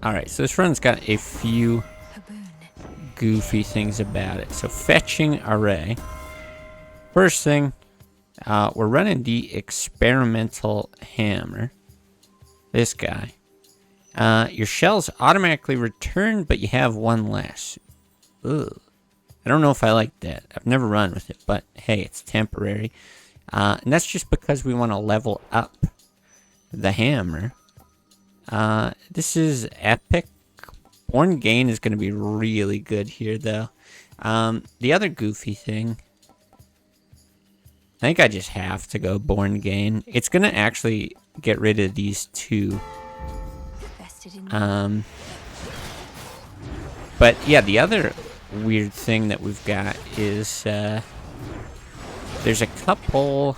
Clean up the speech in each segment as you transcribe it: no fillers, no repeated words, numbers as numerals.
Alright, so this run's got a few goofy things about it. So fetching array. First thing, we're running the experimental hammer. This guy. Your shells automatically return, but you have one less. Ugh. I don't know if I like that. I've never run with it, but hey, it's temporary. And that's just because we want to level up the hammer. This is epic. Born Gain is going to be really good here, though. The other goofy thing, I think I just have to go Born Gain. It's going to actually get rid of these two. But yeah, the other weird thing that we've got is there's a couple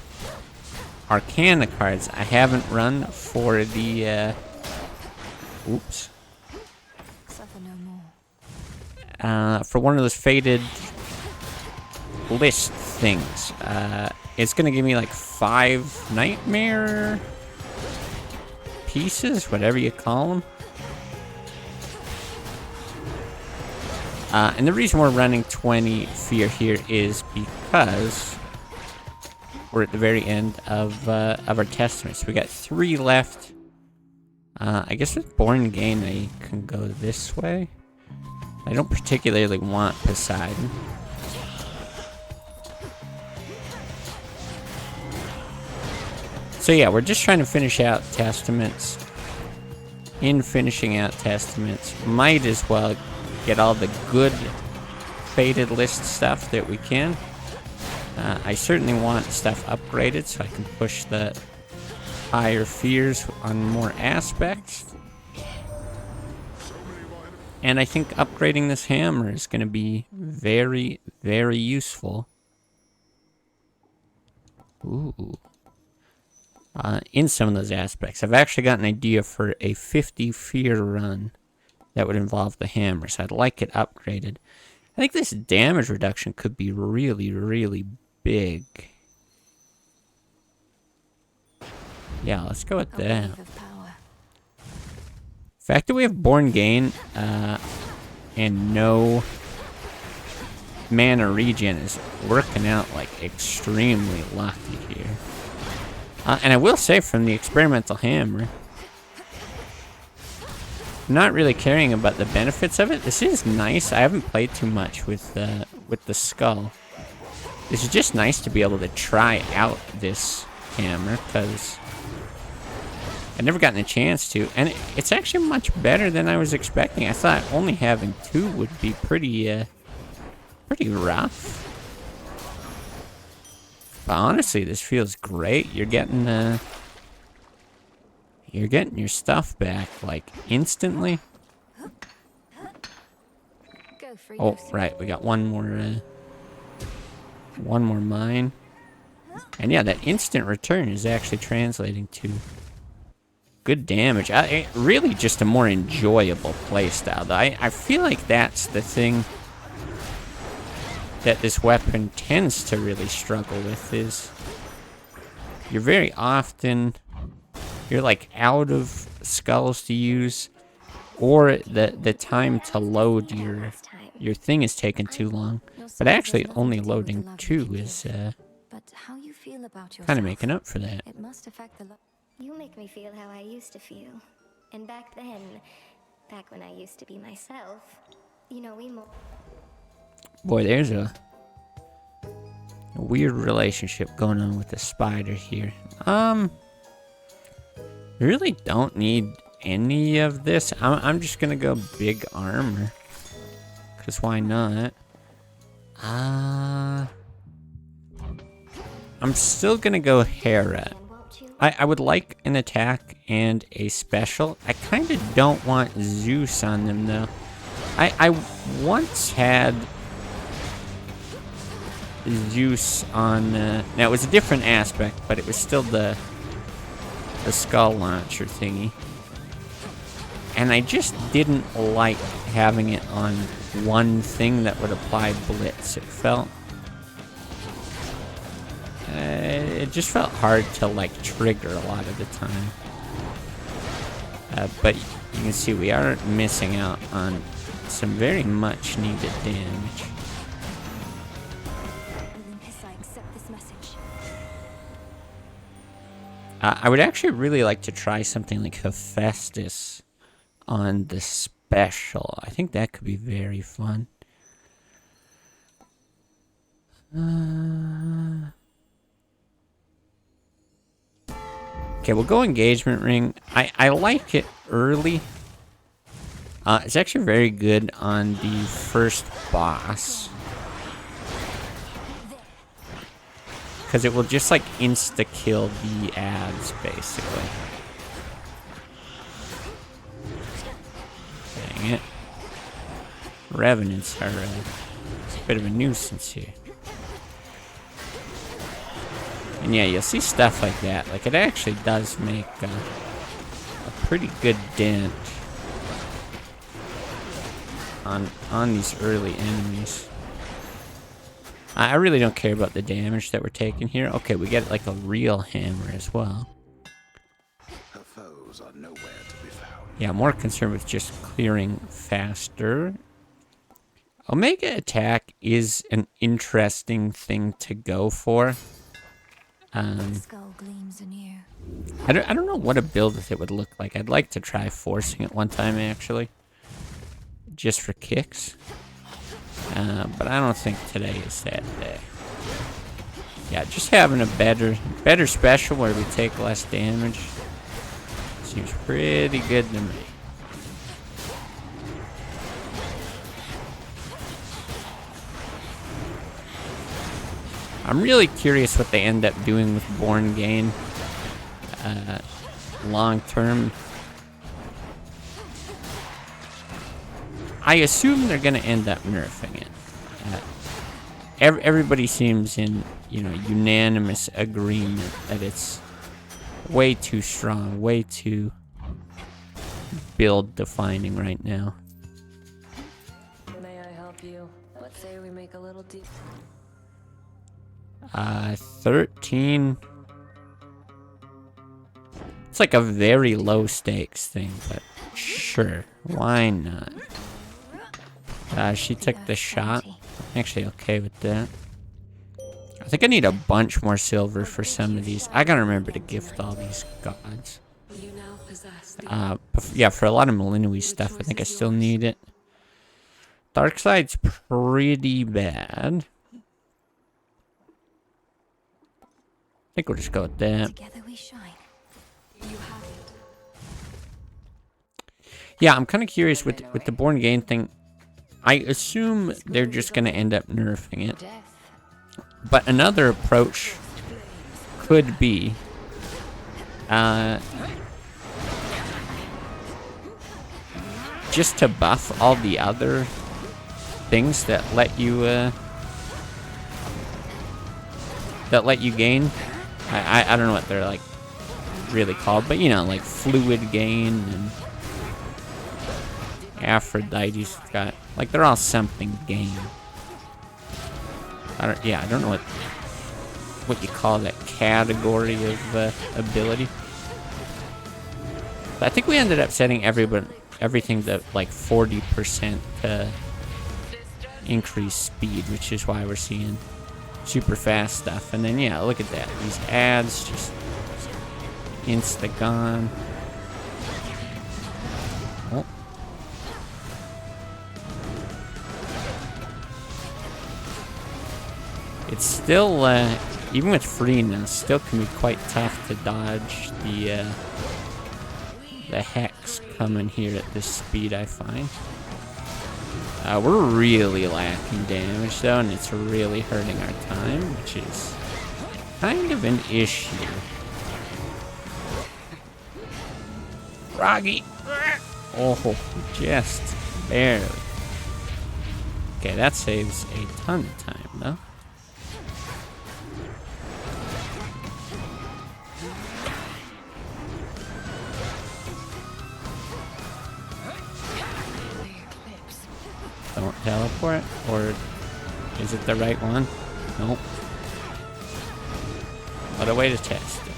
Arcana cards I haven't run for the oops. For one of those faded list things. It's gonna give me like 5 nightmare pieces, whatever you call them. And the reason we're running 20 fear here is because we're at the very end of our testaments. We got 3 left. I guess with Born Gain I can go this way. I don't particularly want Poseidon. So yeah, we're just trying to finish out testaments. In finishing out testaments, might as well get all the good faded list stuff that we can. I certainly want stuff upgraded so I can push the higher fears on more aspects. And I think upgrading this hammer is going to be very, very useful. Ooh. In some of those aspects. I've actually got an idea for a 50 fear run that would involve the hammer, so I'd like it upgraded. I think this damage reduction could be really, really big. Yeah, let's go with that. The fact that we have Born Gain and no mana regen is working out like extremely lucky here. And I will say from the experimental hammer, I'm not really caring about the benefits of it. This is nice. I haven't played too much with the skull. This is just nice to be able to try out this hammer because I've never gotten a chance to, and it's actually much better than I was expecting. I thought only having 2 would be pretty rough. But honestly, this feels great. You're getting your stuff back like instantly. Oh, right, we got one more mine. And yeah, that instant return is actually translating to good damage. Really just a more enjoyable playstyle. I feel like that's the thing that this weapon tends to really struggle with is you're very often you're like out of skulls to use, or the time to load your thing is taking too long. But actually only loading 2 is kind of making up for that. You make me feel how I used to feel. And back then, back when I used to be myself, you know, Boy, there's a weird relationship going on with the spider here. Really don't need any of this. I'm just gonna go big armor. Cause why not? I'm still gonna go Hera. I would like an attack and a special. I kind of don't want Zeus on them though. I once had Zeus on, now it was a different aspect, but it was still the skull launcher thingy. And I just didn't like having it on one thing that would apply blitz. It just felt hard to like trigger a lot of the time. But you can see we are missing out on some very much needed damage. Olympus, I accept this message. I would actually really like to try something like Hephaestus on the special. I think that could be very fun. Okay, we'll go engagement ring. I like it early. It's actually very good on the first boss. Because it will just like insta-kill the ads, basically. Dang it. Revenants are a bit of a nuisance here. And yeah, you'll see stuff like that. Like, it actually does make a pretty good dent on these early enemies. I really don't care about the damage that we're taking here. Okay, we get like a real hammer as well. Her foes are nowhere to be found. Yeah, more concerned with just clearing faster. Omega attack is an interesting thing to go for. Skull gleams anew. I don't know what a build with it would look like. I'd like to try forcing it one time, actually. Just for kicks. But I don't think today is that day. Yeah, just having a better special where we take less damage seems pretty good to me. I'm really curious what they end up doing with Born Gain long term. I assume they're going to end up nerfing it. Everybody seems in, unanimous agreement that it's way too strong, way too build defining right now. May I help you? What say we make a little deep? 13. It's like a very low stakes thing, but sure, why not? She took the shot. I'm actually okay with that. I think I need a bunch more silver for some of these. I gotta remember to gift all these gods. You now possess Yeah, for a lot of Melinoe stuff, I think I still need it. Dark side's pretty bad. I think we'll just go with that. Together we shine. Yeah, I'm kind of curious with the Born Gain thing. I assume they're just going to end up nerfing it. But another approach could be just to buff all the other things that let you gain. I don't know what they're like really called, but like fluid gain and Aphrodite's got, like, they're all something gain. I don't know what you call that category of ability. But I think we ended up setting everything to like 40% increase speed, which is why we're seeing super fast stuff. And then yeah, look at that. These ads just insta gone. Oh. It's still, even with freeness, still can be quite tough to dodge the hex coming here at this speed, I find. We're really lacking damage, though, and it's really hurting our time, which is kind of an issue. Froggy! Oh, just barely. Okay, that saves a ton of time, though. Don't teleport, or is it the right one? Nope. What a way to test it.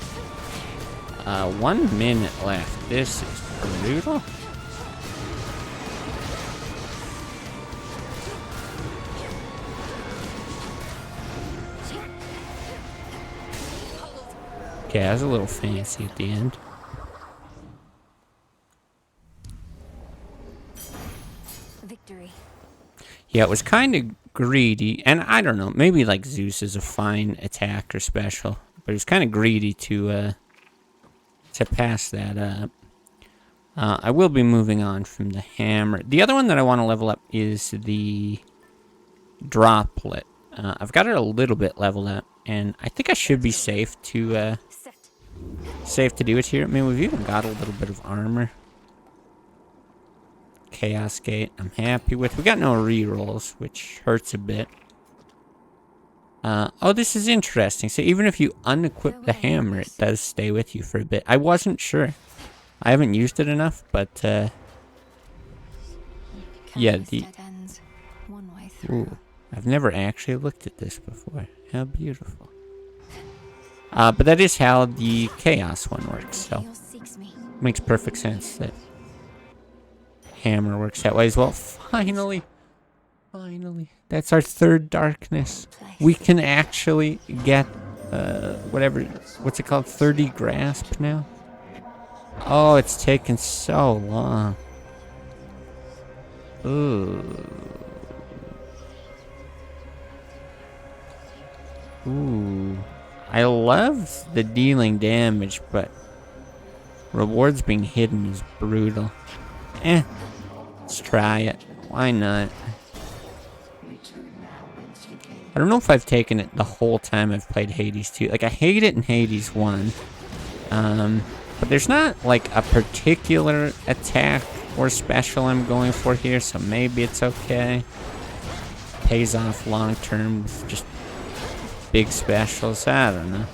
1 minute left. This is brutal. Okay, that was a little fancy at the end. Victory. Yeah, it was kind of greedy, and I don't know, maybe like Zeus is a fine attack or special, but he was kind of greedy to pass that up. I will be moving on from the hammer. The other one that I want to level up is the droplet. I've got it a little bit leveled up, and I think I should be safe to do it here. I mean, we've even got a little bit of armor. Chaos Gate, I'm happy with. We got no rerolls, which hurts a bit. Oh, this is interesting. So even if you unequip the hammer, it does stay with you for a bit. I wasn't sure. I haven't used it enough, but yeah, the... Ooh, I've never actually looked at this before. How beautiful. But that is how the Chaos one works, so makes perfect sense that hammer works that way as well. Finally, that's our third darkness. We can actually get what's it called, 30 grasp now. Oh, it's taken so long. Ooh. I love the dealing damage, but rewards being hidden is brutal. Let's try it. Why not? I don't know if I've taken it the whole time I've played Hades 2. Like, I hate it in Hades 1. But there's not, like, a particular attack or special I'm going for here, so maybe it's okay. Pays off long term with just big specials. I don't know.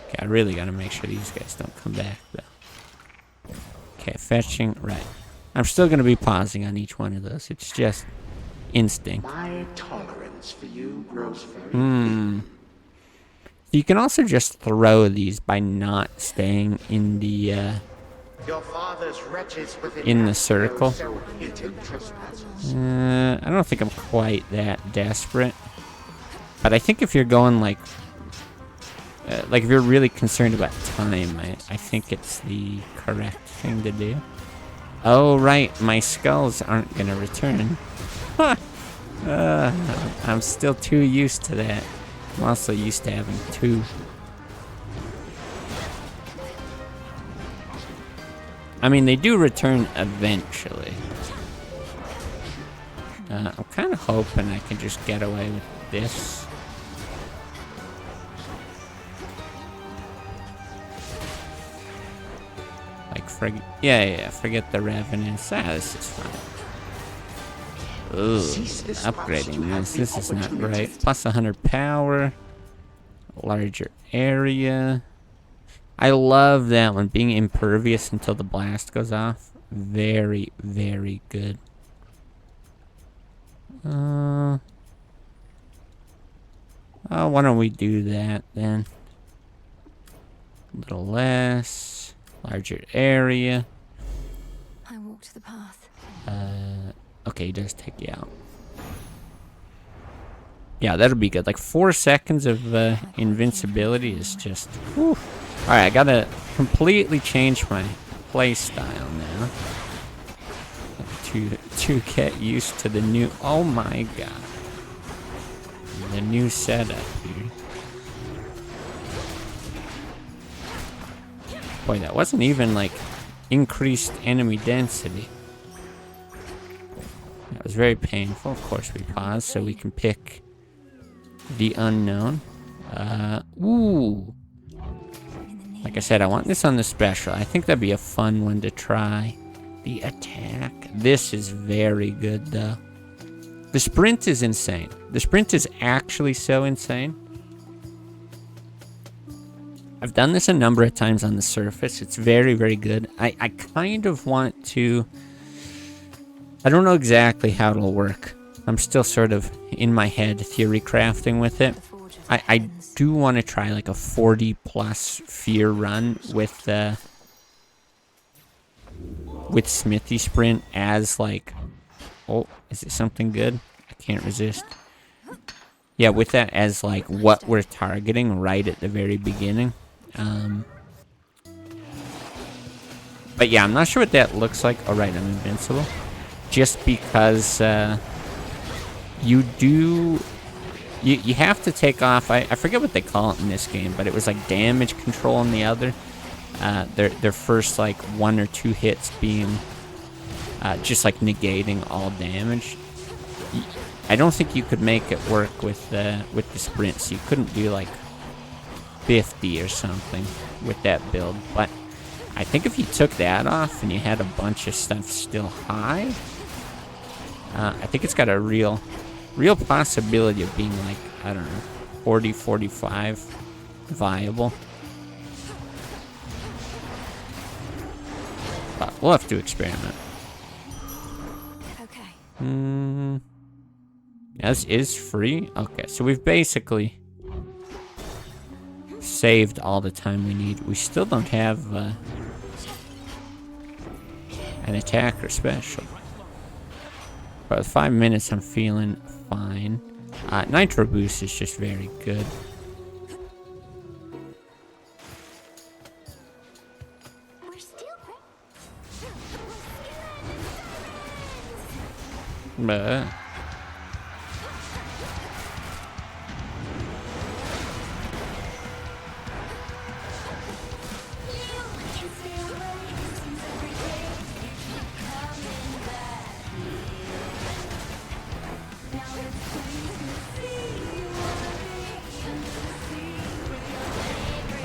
Okay, I really gotta make sure these guys don't come back, though. Okay, fetching. Right. I'm still gonna be pausing on each one of those. It's just instinct. My tolerance for you grows very You can also just throw these by not staying in the Your father's wretches within in the circle. so hidden trespassers. I don't think I'm quite that desperate. But I think if you're going like if you're really concerned about time, I think it's the correct thing to do. Oh, right, my skulls aren't gonna return. I'm still too used to that. I'm also used to having two. I mean, they do return eventually. I'm kind of hoping I can just get away with this. Like, forget the revenants. This is fine. Ooh, upgrading this. This is not great. Plus 100 power. Larger area. I love that one. Being impervious until the blast goes off. Very, very good. Oh, why don't we do that then? A little less. Larger area. I walked the path. Okay, he does take you out. Yeah, that'll be good. Like 4 seconds of invincibility is just... Whew. Alright, I gotta completely change my play style now. To get used to the new... Oh my god. The new setup here. Boy, that wasn't even like increased enemy density. That was very painful. Of course, we pause so we can pick the unknown. Ooh. Like I said, I want this on the special. I think that'd be a fun one to try. The attack. This is very good, though. The sprint is insane. The sprint is actually so insane. I've done this a number of times on the surface. It's very, very good. I kind of want to... I don't know exactly how it'll work. I'm still sort of in my head theory crafting with it. I do want to try like a 40 plus fear run with Smithy Sprint as like... Oh, is it something good? I can't resist. yeah, with that as like what we're targeting right at the very beginning. But yeah, I'm not sure what that looks like. All right, I'm invincible. Just because you have to take off. I forget what they call it in this game, but it was like damage control in the other. Their first like 1 or 2 hits being just like negating all damage. I don't think you could make it work with the sprints. You couldn't do like 50 or something with that build. But I think if you took that off and you had a bunch of stuff still high, I think it's got a real possibility of being like, I don't know, 40, 45 viable. But we'll have to experiment. Okay. This is free? Okay, so we've basically saved all the time we need. We still don't have an attacker special. But with 5 minutes, I'm feeling fine. Nitro Boost is just very good. We're still But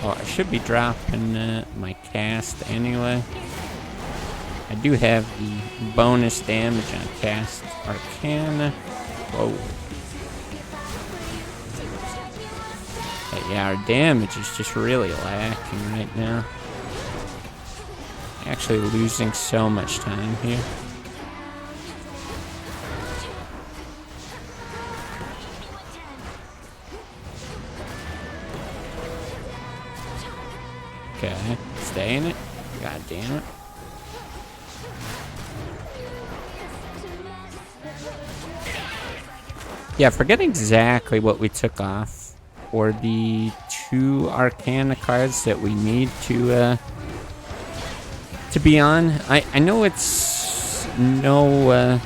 oh, I should be dropping my cast anyway. I do have the bonus damage on cast Arcana. Whoa. But yeah, our damage is just really lacking right now. Actually losing so much time here. Okay, stay in it. God damn it. Yeah, I forget exactly what we took off for the 2 Arcana cards that we need to be on. I know it's no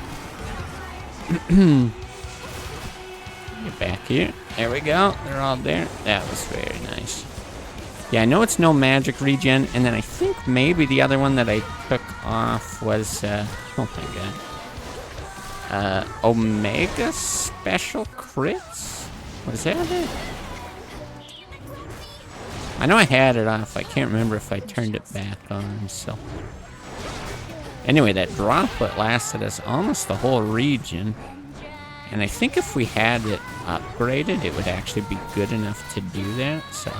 get back here. There we go. They're all there. That was very nice. Yeah, I know it's no magic regen, and then I think maybe the other one that I took off was oh my god. Omega special crits? Was that it? I know I had it off. I can't remember if I turned it back on, so. Anyway, that droplet lasted us almost the whole region. And I think if we had it upgraded, it would actually be good enough to do that, so.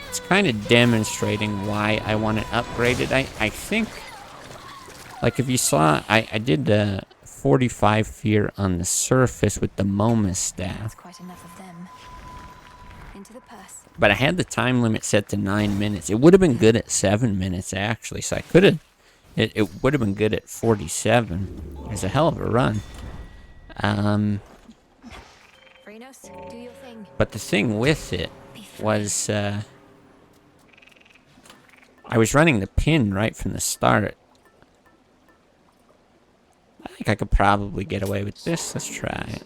It's kind of demonstrating why I want it upgraded. I think, like if you saw, I did 45 fear on the surface with the Momus staff. That's quite enough of them. Into the purse. But I had the time limit set to 9 minutes. It would have been good at 7 minutes, actually. So I could have, it would have been good at 47. It was a hell of a run. Frenos, do your thing. But the thing with it was, I was running the pin right from the start. I think I could probably get away with this. Let's try it.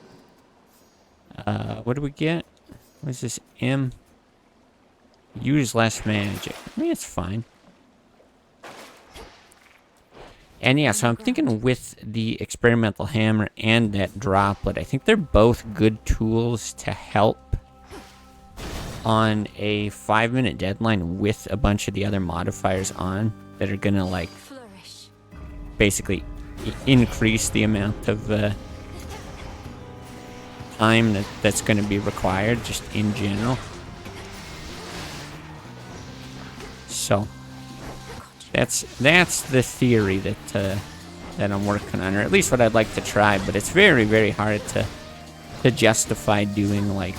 What do we get? What is this? M? Use less magic. I mean, it's fine. And yeah, so I'm thinking with the experimental hammer and that droplet, I think they're both good tools to help on a 5-minute deadline with a bunch of the other modifiers on that are gonna like Flourish. basically increase the amount of time that's going to be required just in general. So that's the theory that I'm working on, or at least what I'd like to try. But it's very, very hard to justify doing like.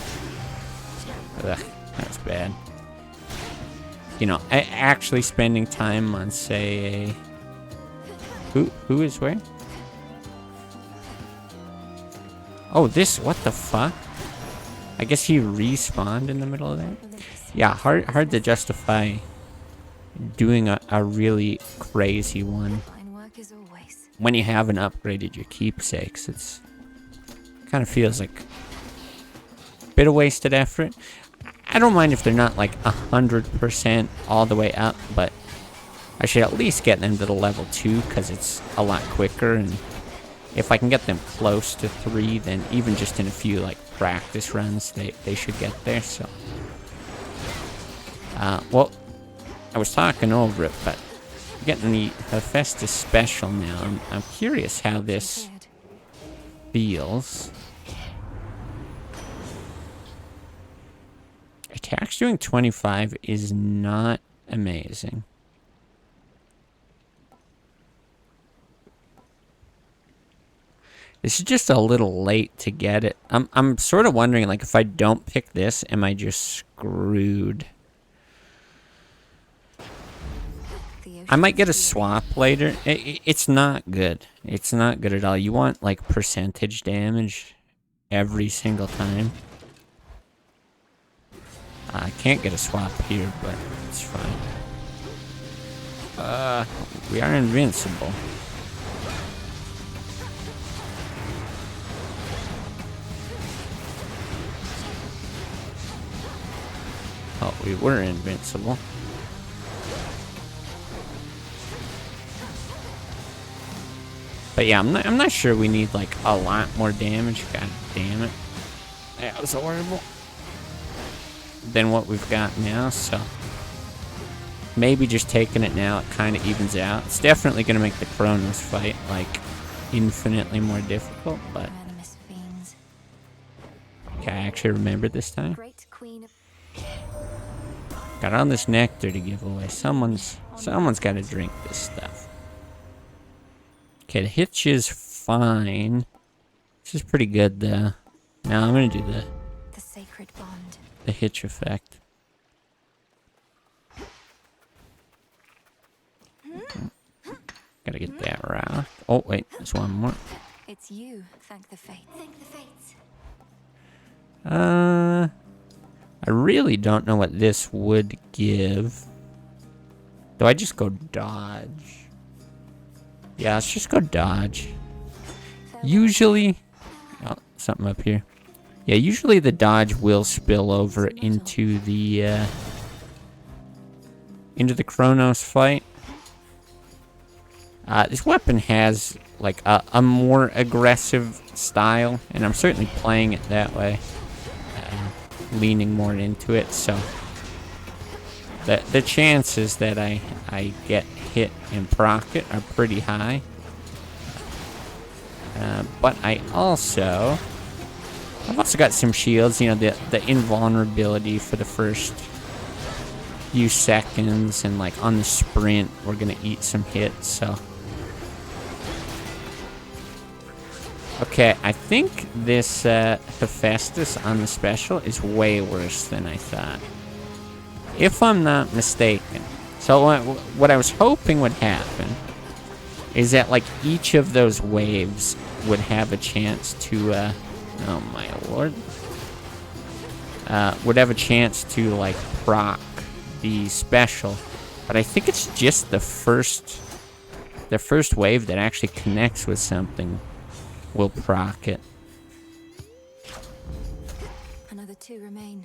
Ugh, that's bad. You know, actually spending time on, say, a... Who is where? Oh, this, what the fuck? I guess he respawned in the middle of that? Yeah, hard to justify doing a really crazy one Fine work as always. when you haven't upgraded your keepsakes. It's kind of feels like a bit of wasted effort. I don't mind if they're not like 100% all the way up, but I should at least get them to the level 2 because it's a lot quicker, and if I can get them close to 3, then even just in a few like practice runs, they should get there. So, well, I was talking over it, but getting the Hephaestus special now. I'm curious how this feels. Attacks doing 25 is not amazing. This is just a little late to get it. I'm sort of wondering, like, if I don't pick this, am I just screwed? I might get a swap later. It's not good. It's not good at all. You want, like, percentage damage every single time. I can't get a swap here, but it's fine. We are invincible. Oh, we were invincible. But yeah, I'm not sure we need like a lot more damage. God damn it. That was horrible. Than what we've got now, so maybe just taking it now, it kind of evens out. It's definitely going to make the Kronos fight like infinitely more difficult, but okay, I actually remembered this time. Got all this nectar to give away. Someone's got to drink this stuff. Okay, the hitch is fine. This is pretty good though. Now I'm gonna do the sacred bond. The hitch effect. Gotta get that right. Oh wait, there's one more. It's you. Thank the fates. Thank the fates. I really don't know what this would give. Do I just go dodge? Yeah, let's just go dodge. Usually, oh, something up here. Yeah, usually the dodge will spill over into the Kronos fight. This weapon has like a more aggressive style, and I'm certainly playing it that way, leaning more into it. So the chances that I get hit and proc it are pretty high. But I've also got some shields, you know, the invulnerability for the first few seconds, and like on the sprint, we're gonna eat some hits, so. Okay, I think this Hephaestus on the special is way worse than I thought. If I'm not mistaken. So what I was hoping would happen is that like each of those waves would have a chance to, oh my lord, would have a chance to like proc the special, but I think it's just the first wave that actually connects with something will proc it. Another 2 remain.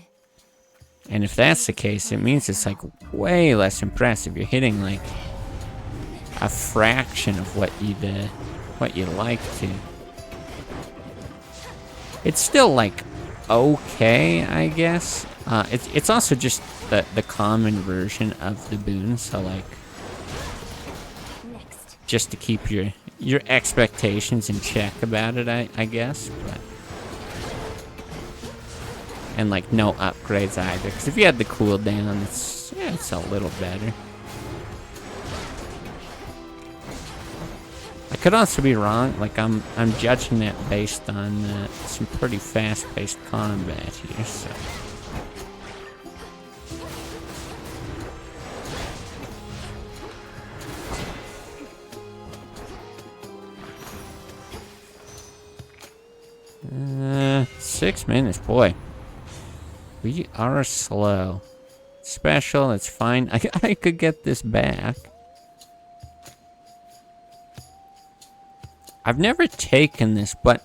And if that's the case, it means it's like way less impressive. You're hitting like a fraction of what you'd like to. It's still like okay, I guess. It's also just the common version of the boon, so like just to keep your expectations in check about it, I guess. But and like no upgrades either, because if you had the cooldown, it's a little better. I could also be wrong. Like I'm judging that based on some pretty fast-paced combat here. So. 6 minutes, boy. We are slow. Special, it's fine. I could get this back. I've never taken this, but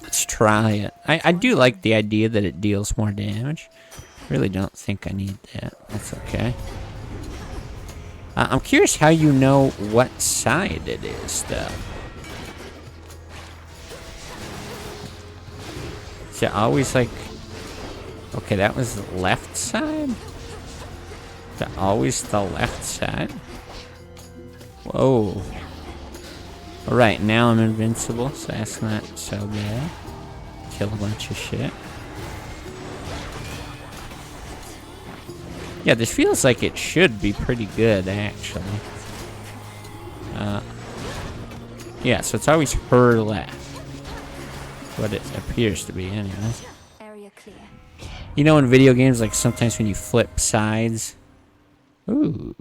let's try it. I do like the idea that it deals more damage. Really don't think I need that. That's okay. I'm curious how you know what side it is, though. Is it always like... Okay, that was the left side? Is it always the left side? Whoa. Alright, now I'm invincible, so that's not so bad. Kill a bunch of shit. Yeah, this feels like it should be pretty good, actually. Yeah, so it's always her left. What it appears to be, anyways. Area clear. You know in video games, like sometimes when you flip sides... Ooh.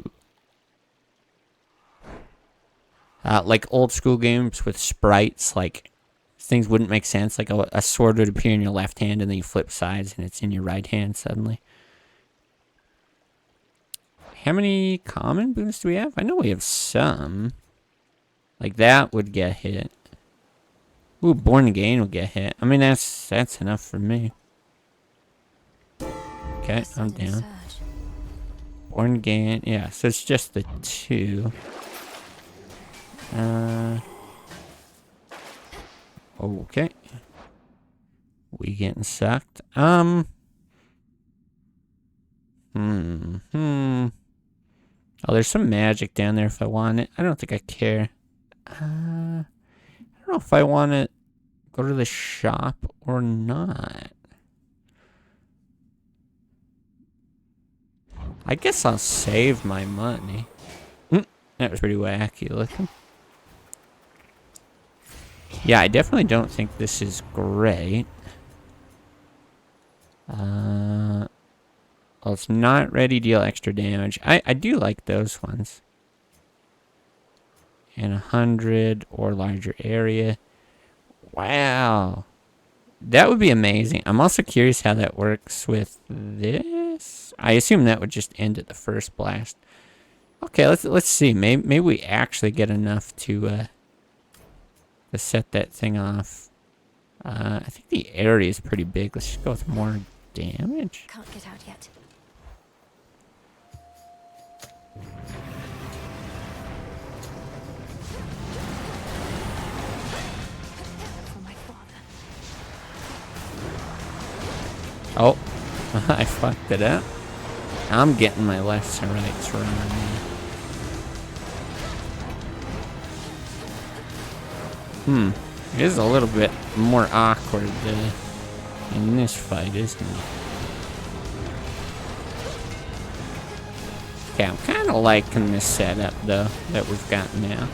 Like old school games with sprites, like things wouldn't make sense. Like a sword would appear in your left hand and then you flip sides and it's in your right hand suddenly. How many common boons do we have? I know we have some. Like that would get hit. Ooh, Born Again will get hit. I mean, that's enough for me. Okay, I'm down. Born Again, yeah, so it's just the 2. Okay. We getting sucked. Oh, there's some magic down there if I want it. I don't think I care. I don't know if I want to go to the shop or not. I guess I'll save my money. That was pretty wacky looking. Yeah, I definitely don't think this is great. Well, it's not ready to deal extra damage. I do like those ones. And 100 or larger area. Wow. That would be amazing. I'm also curious how that works with this. I assume that would just end at the first blast. Okay, let's see. Maybe we actually get enough to set that thing off. I think the area is pretty big. Let's just go with more damage. Can't get out yet. For my father. Oh, I fucked it up. I'm getting my lefts and rights wrong. It is a little bit more awkward in this fight, isn't it? Okay, I'm kind of liking this setup, though, that we've got now.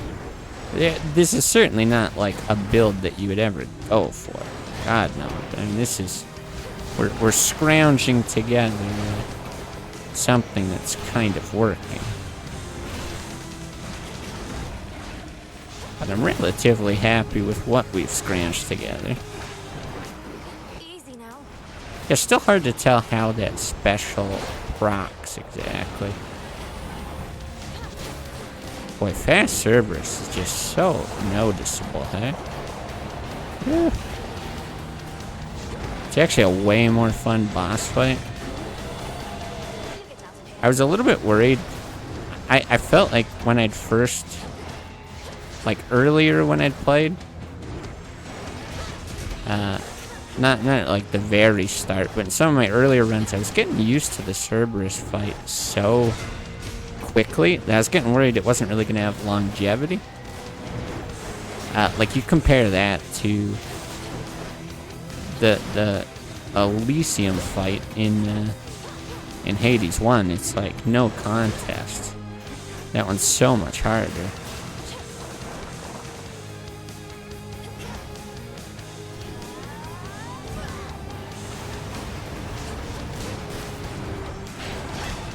This is certainly not like a build that you would ever go for. God, no. I mean, this is... We're scrounging together something that's kind of working. But I'm relatively happy with what we've scrounged together. Easy now. It's still hard to tell how that special procs exactly. Boy, Fast Cerberus is just so noticeable, huh? Yeah. It's actually a way more fun boss fight. I was a little bit worried. I felt like when I'd first... Like earlier when I'd played... Not like the very start, but in some of my earlier runs, I was getting used to the Cerberus fight so quickly that I was getting worried it wasn't really going to have longevity. Like you compare that to the Elysium fight in Hades 1, it's like no contest. That one's so much harder.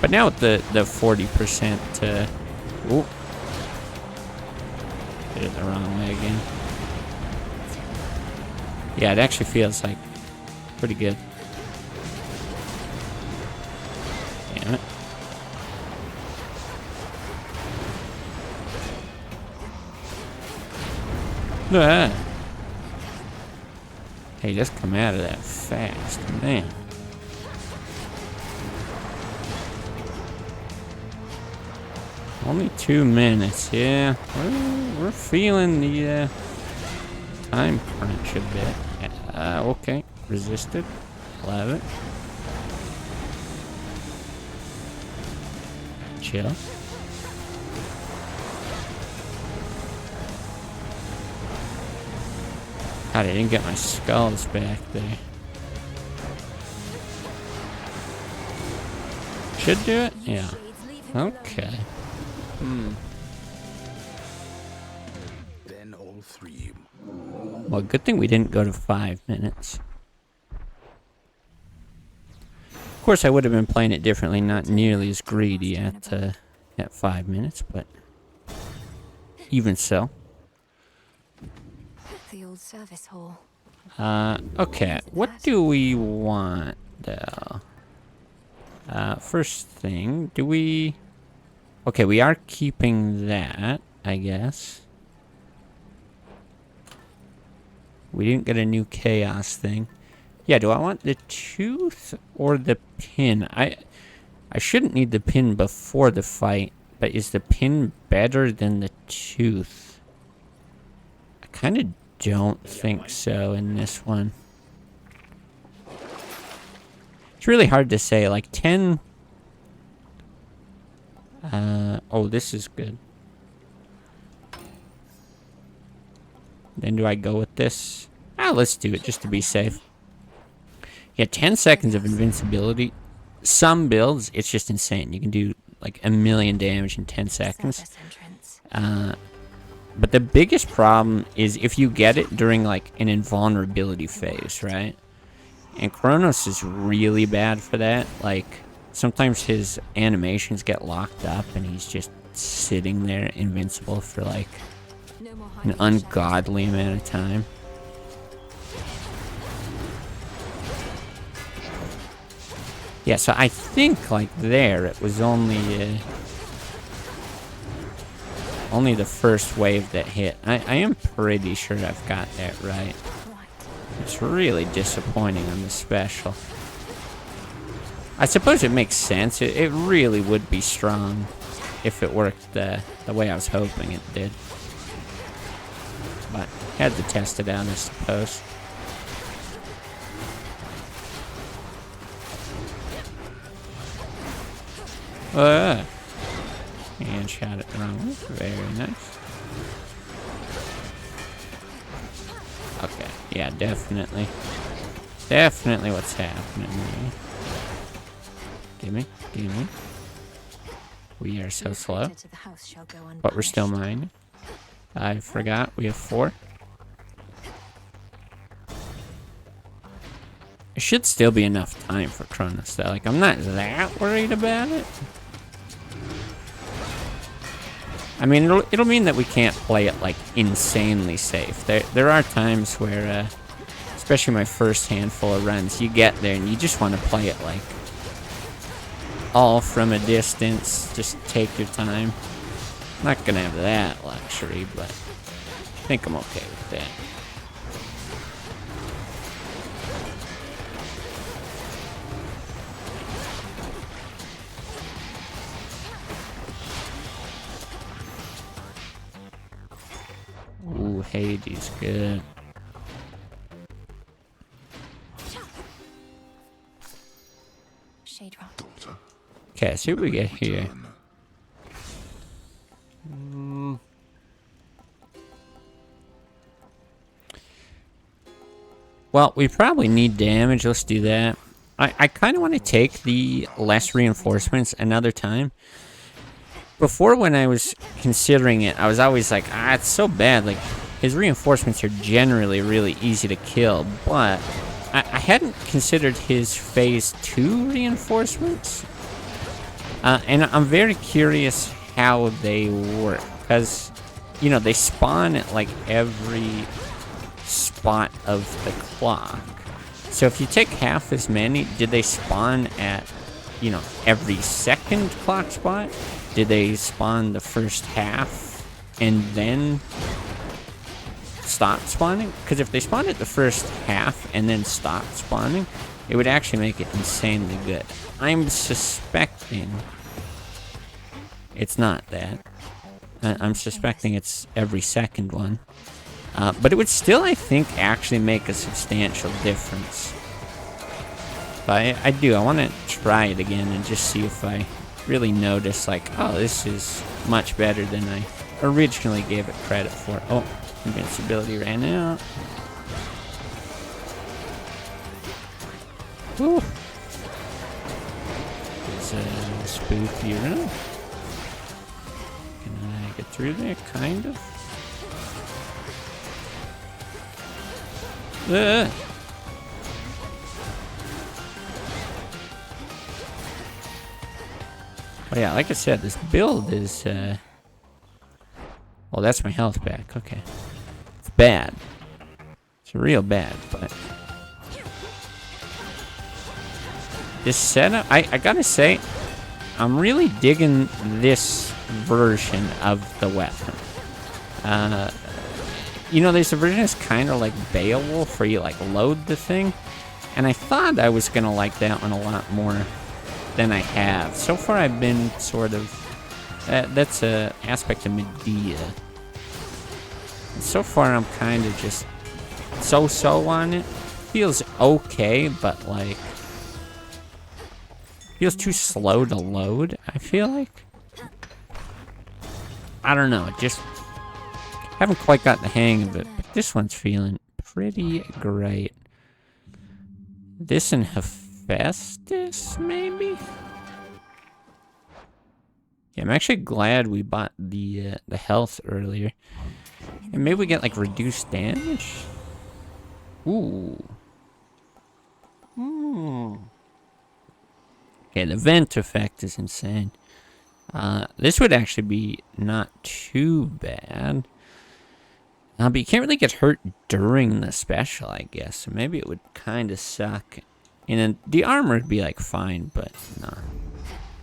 But now with the 40%, ooh, did it the wrong way again. Yeah, it actually feels like pretty good. Damn it. Ah. Hey, just come out of that fast, man. Only 2 minutes, yeah. We're feeling the time crunch a bit. Okay, resisted. Love it. Chill. God, I didn't get my skulls back there. Should do it? Yeah. Okay. Then all three. Well, good thing we didn't go to 5 minutes. Of course, I would have been playing it differently, not nearly as greedy at 5 minutes, but even so. The old service hall. Okay. What do we want, though? First thing, do we... Okay, we are keeping that, I guess. We didn't get a new chaos thing. Yeah, do I want the tooth or the pin? I shouldn't need the pin before the fight, but is the pin better than the tooth? I kind of don't think so in this one. It's really hard to say, like 10... oh, this is good. Then do I go with this? Let's do it just to be safe. Yeah, 10 seconds of invincibility. Some builds, it's just insane. You can do like 1,000,000 damage in 10 seconds. But the biggest problem is if you get it during like an invulnerability phase, right? And Kronos is really bad for that. Like, sometimes his animations get locked up and he's just sitting there invincible for like an ungodly amount of time. Yeah, so I think like there it was only the first wave that hit. I am pretty sure I've got that right. It's really disappointing on the special. I suppose it makes sense. It really would be strong if it worked the way I was hoping it did. But had to test it out, I suppose. And shot it wrong. Very nice. Okay, yeah, definitely. Definitely what's happening here. Gimme, gimme. We are so slow. But we're still mining. I forgot, we have 4. It should still be enough time for Kronos though. Like, I'm not that worried about it. I mean, it'll mean that we can't play it, like, insanely safe. There are times where, especially my first handful of runs, you get there and you just want to play it, like, all from a distance. Just take your time. I'm not gonna have that luxury, but I think I'm okay with that. Ooh, Hades, good. Shade rock. Okay, see what we get here. Well, we probably need damage. Let's do that. I kind of want to take the less reinforcements another time. Before, when I was considering it, I was always like, it's so bad. Like, his reinforcements are generally really easy to kill, but I hadn't considered his phase 2 reinforcements. And I'm very curious how they work, because, you know, they spawn at, like, every spot of the clock. So if you take half as many, did they spawn at, you know, every second clock spot? Did they spawn the first half and then stop spawning? Because if they spawned at the first half and then stopped spawning, it would actually make it insanely good. I'm suspecting it's not that. I'm suspecting it's every second one. But it would still, I think, actually make a substantial difference. But I do. I want to try it again and just see if I really notice, like, oh, this is much better than I originally gave it credit for. Oh, invincibility ran out. Whew. It's a spooky room. Can I get through there? Kind of. Oh yeah, like I said, this build is, well, that's my health back, okay. It's bad. It's real bad, but... This setup, I gotta say, I'm really digging this version of the weapon. You know, there's a version that's kind of like Beowulf, where you like load the thing, and I thought I was gonna like that one a lot more than I have. So far, I've been sort of that's a aspect of Medea. And so far, I'm kind of just so on it. Feels okay, but like feels too slow to load. I feel like I don't know. It just haven't quite got the hang of it, but this one's feeling pretty great. This and Hephaestus, maybe? Yeah, I'm actually glad we bought the health earlier. And maybe we get, like, reduced damage? Ooh. Okay, the vent effect is insane. This would actually be not too bad. But you can't really get hurt during the special, I guess. So maybe it would kind of suck. And then the armor would be like fine, but nah.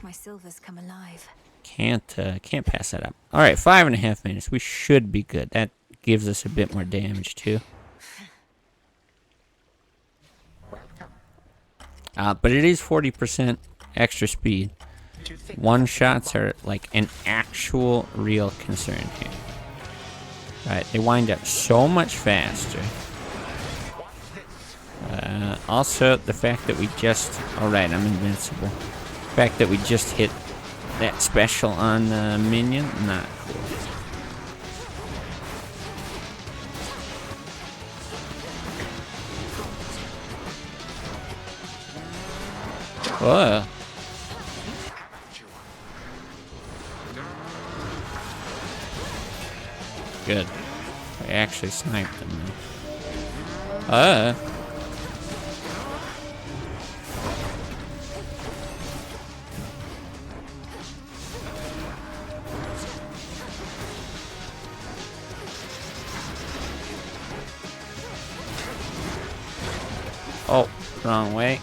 My silver's come alive. Can't pass that up. All right, 5.5 minutes. We should be good. That gives us a bit more damage too. But it is 40% extra speed. One shots are like an actual real concern here. Right, they wind up so much faster. Also, the fact that we just... Alright, I'm invincible. The fact that we just hit that special on the minion, not cool. Whoa. Good. I actually sniped them. Oh, wrong way.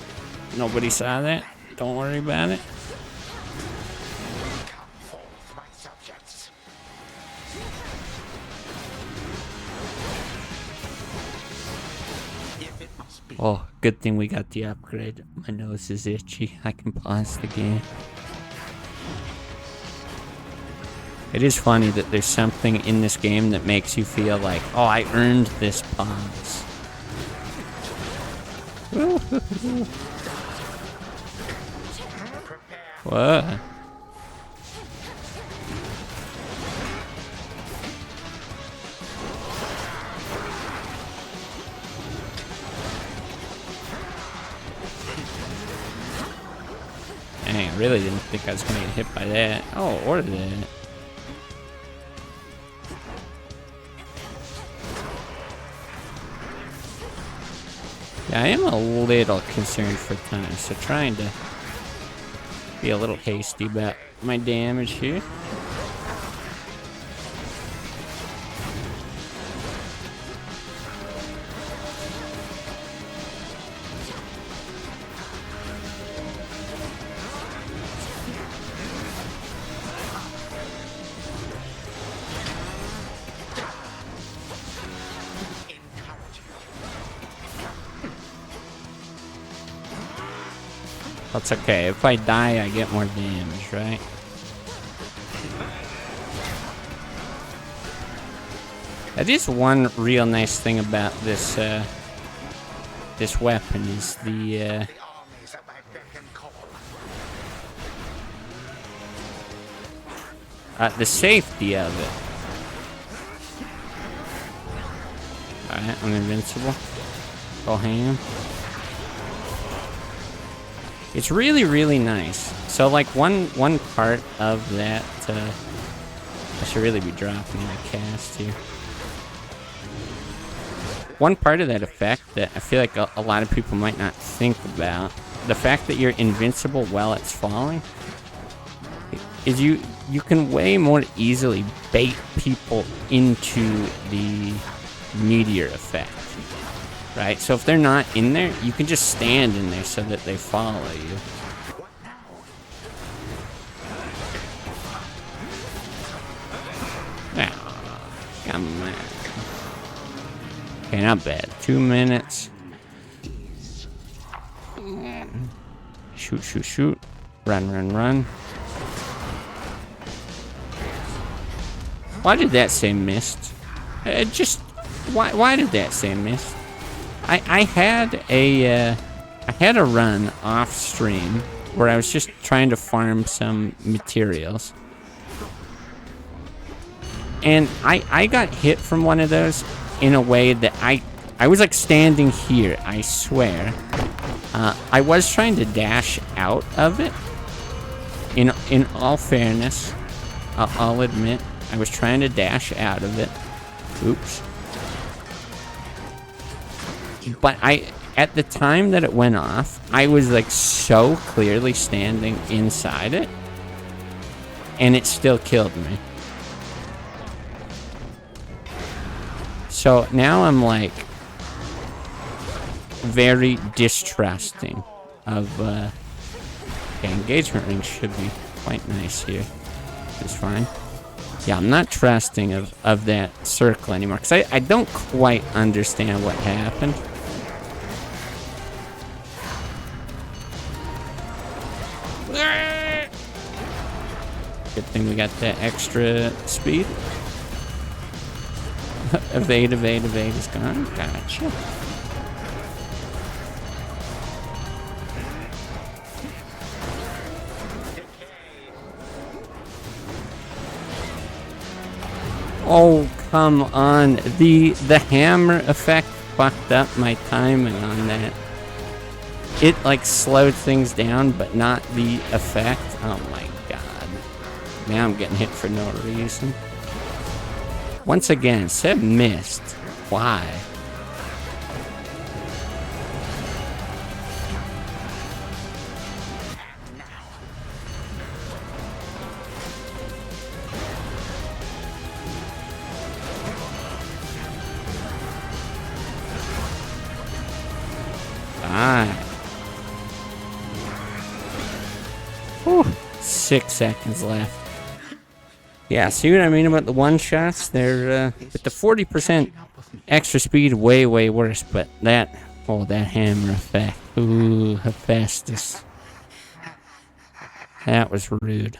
Nobody saw that. Don't worry about it. Oh, good thing we got the upgrade. My nose is itchy. I can pause the game. It is funny that there's something in this game that makes you feel like, oh, I earned this pause. What? Dang, I really didn't think I was gonna get hit by that. Oh, or that. Yeah, I am a little concerned for time, so trying to be a little hasty about my damage here. That's okay. If I die, I get more damage, right? That is one real nice thing about this this weapon is the safety of it. Alright, I'm invincible. Go ham. It's really, really nice. So, like, one part of that, I should really be dropping my cast here. One part of that effect that I feel like a lot of people might not think about, the fact that you're invincible while it's falling, is you can way more easily bait people into the meteor effect. Right? So if they're not in there, you can just stand in there so that they follow you. Oh, come on. Okay, not bad. 2 minutes. Shoot, shoot, shoot. Run, run, run. Why did that say missed? Why did that say missed? I had a run off stream where I was just trying to farm some materials. And I got hit from one of those in a way that I was like standing here, I swear. I was trying to dash out of it. In all fairness, I'll admit, I was trying to dash out of it. Oops. But at the time that it went off, I was like so clearly standing inside it, and it still killed me. So now I'm like very distrusting of, okay, engagement ring should be quite nice here. It's fine. Yeah, I'm not trusting of that circle anymore, because I don't quite understand what happened. Good thing we got that extra speed. Evade, evade, evade is gone. Gotcha. Oh, come on. The hammer effect fucked up my timing on that. It, like, slowed things down, but not the effect. Oh, my God. Now I'm getting hit for no reason. Once again, it said missed. Why? Whew. 6 seconds left. Yeah, see what I mean about the one-shots? They're, with the 40% extra speed, way, way worse, but that hammer effect. Ooh, Hephaestus. That was rude.